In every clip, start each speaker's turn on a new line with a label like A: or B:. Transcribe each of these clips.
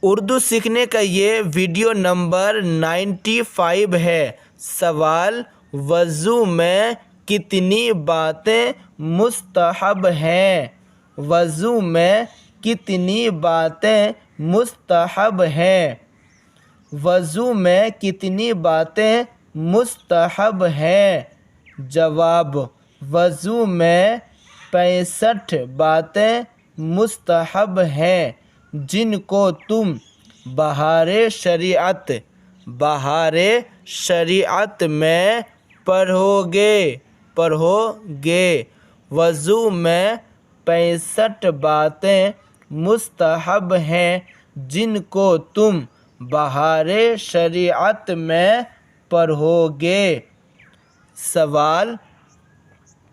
A: اردو سیکھنے کا یہ ویڈیو نمبر 95 ہے۔ سوال: وضو میں کتنی باتیں مستحب ہیں؟ وضو میں کتنی باتیں مستحب ہیں؟ وضو میں کتنی باتیں مستحب ہیں؟ جواب: وضو میں 65 باتیں مستحب ہیں، جن کو تم بہار شریعت میں پڑھو گے۔ وضو میں 65 باتیں مستحب ہیں، جن کو تم بہار شریعت میں پڑھو گے۔ سوال: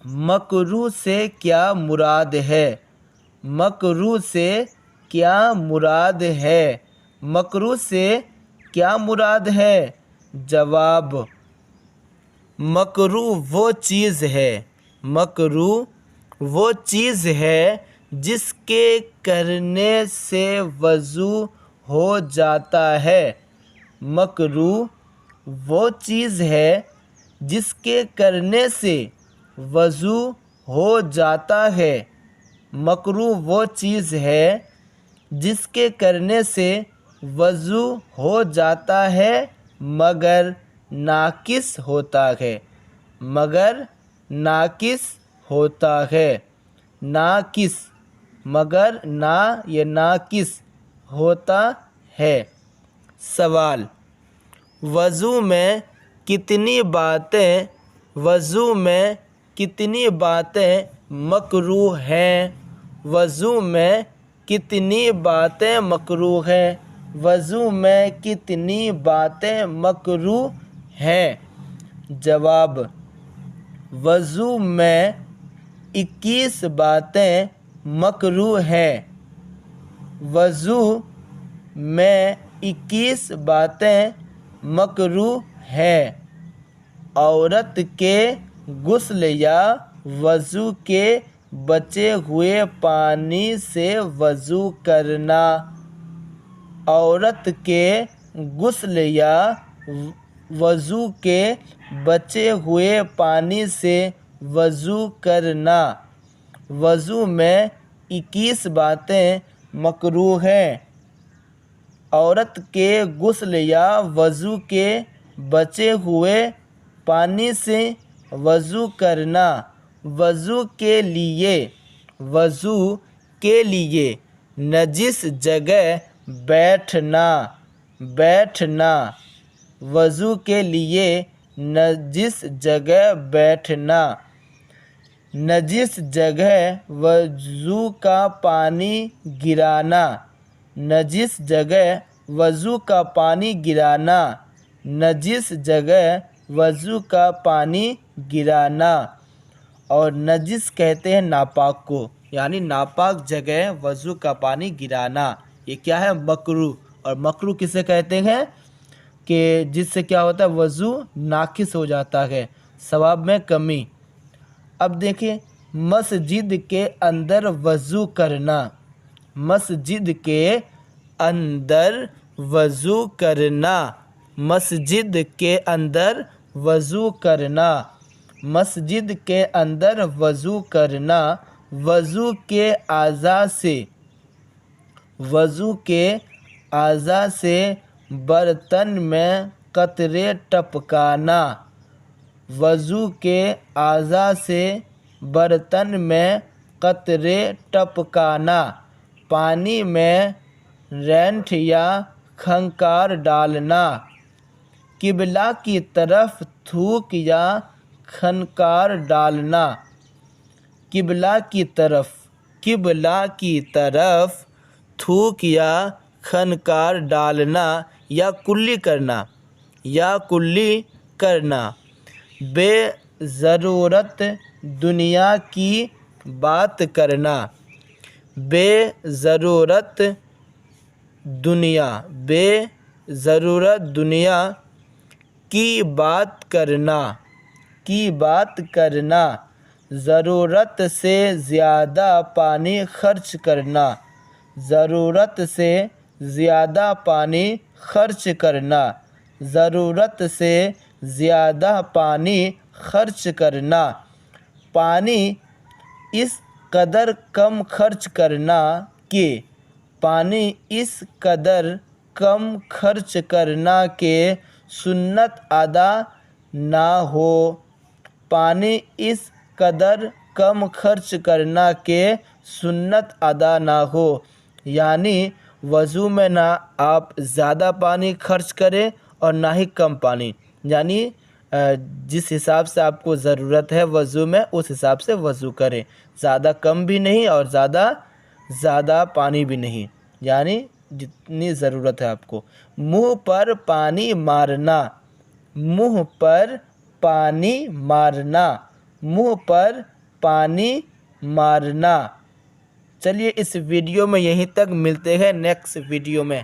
A: مکروہ سے کیا مراد ہے؟ مکروہ سے کیا مراد ہے؟ مکروہ سے کیا مراد ہے؟ جواب: مکروہ وہ چیز ہے جس کے کرنے سے وضو ہو جاتا ہے۔ مکروہ وہ چیز ہے جس کے کرنے سے وضو ہو جاتا ہے۔ مکروہ وہ چیز ہے جس کے کرنے سے وضو ہو جاتا ہے مگر ناقص ہوتا ہے۔ ناقص ہوتا ہے۔ سوال: وضو میں کتنی باتیں مکروہ ہیں؟ وضو میں کتنی باتیں مکروہ ہیں؟ وضو میں کتنی باتیں مکروہ ہیں؟ جواب: وضو میں 21 باتیں مکروہ ہیں۔ وضو میں 21 باتیں مکروہ ہیں۔ عورت کے غسل یا وضو کے بچے ہوئے پانی سے وضو کرنا۔ عورت کے غسل یا وضو کے بچے ہوئے پانی سے وضو کرنا۔ وضو میں 21 باتیں مکروہ ہیں۔ عورت کے غسل یا وضو کے بچے ہوئے پانی سے وضو کرنا۔ وضو کے لیے نجس جگہ بیٹھنا۔ وضو کے لیے نجس جگہ بیٹھنا۔ نجس جگہ وضو کا پانی گرانا۔ نجس جگہ وضو کا پانی گرانا۔ نجس جگہ وضو کا پانی گرانا۔ اور نجس کہتے ہیں ناپاک کو، یعنی ناپاک جگہ وضو کا پانی گرانا۔ یہ کیا ہے؟ مکروہ۔ اور مکروہ کسے کہتے ہیں؟ کہ جس سے کیا ہوتا ہے؟ وضو ناقص ہو جاتا ہے، ثواب میں کمی۔ اب دیکھیں، مسجد کے اندر وضو کرنا۔ مسجد کے اندر وضو کرنا۔ مسجد کے اندر وضو کرنا۔ مسجد کے اندر وضو کرنا۔ وضو کے اعضاء سے برتن میں قطرے ٹپکانا۔ وضو کے اعضاء سے برتن میں قطرے ٹپکانا۔ پانی میں رینٹ یا کھنکار ڈالنا۔ قبلہ کی طرف تھوک یا کھنکار ڈالنا۔ قبلہ کی طرف تھوک یا کھنکار ڈالنا یا کلی کرنا۔ بے ضرورت دنیا کی بات کرنا۔ بے ضرورت دنیا کی بات کرنا۔ ضرورت سے زیادہ پانی خرچ کرنا۔ ضرورت سے زیادہ پانی خرچ کرنا، ضرورت سے زیادہ پانی خرچ کرنا، پانی اس قدر کم خرچ کرنا کہ پانی اس قدر کم خرچ کرنا کہ سنت ادا نہ ہو، پانی اس قدر کم خرچ کرنا کہ سنت ادا نہ ہو، یعنی وضو میں نہ آپ زیادہ پانی خرچ کریں اور نہ ہی کم پانی، یعنی جس حساب سے آپ کو ضرورت ہے وضو میں اس حساب سے وضو کریں، زیادہ کم بھی نہیں اور زیادہ پانی بھی نہیں، یعنی جتنی ضرورت ہے آپ کو۔ منہ پر پانی مارنا، منہ پر پانی مارنا، منہ پر پانی مارنا۔ چلیے اس ویڈیو میں یہیں تک، ملتے ہیں نیکسٹ ویڈیو میں۔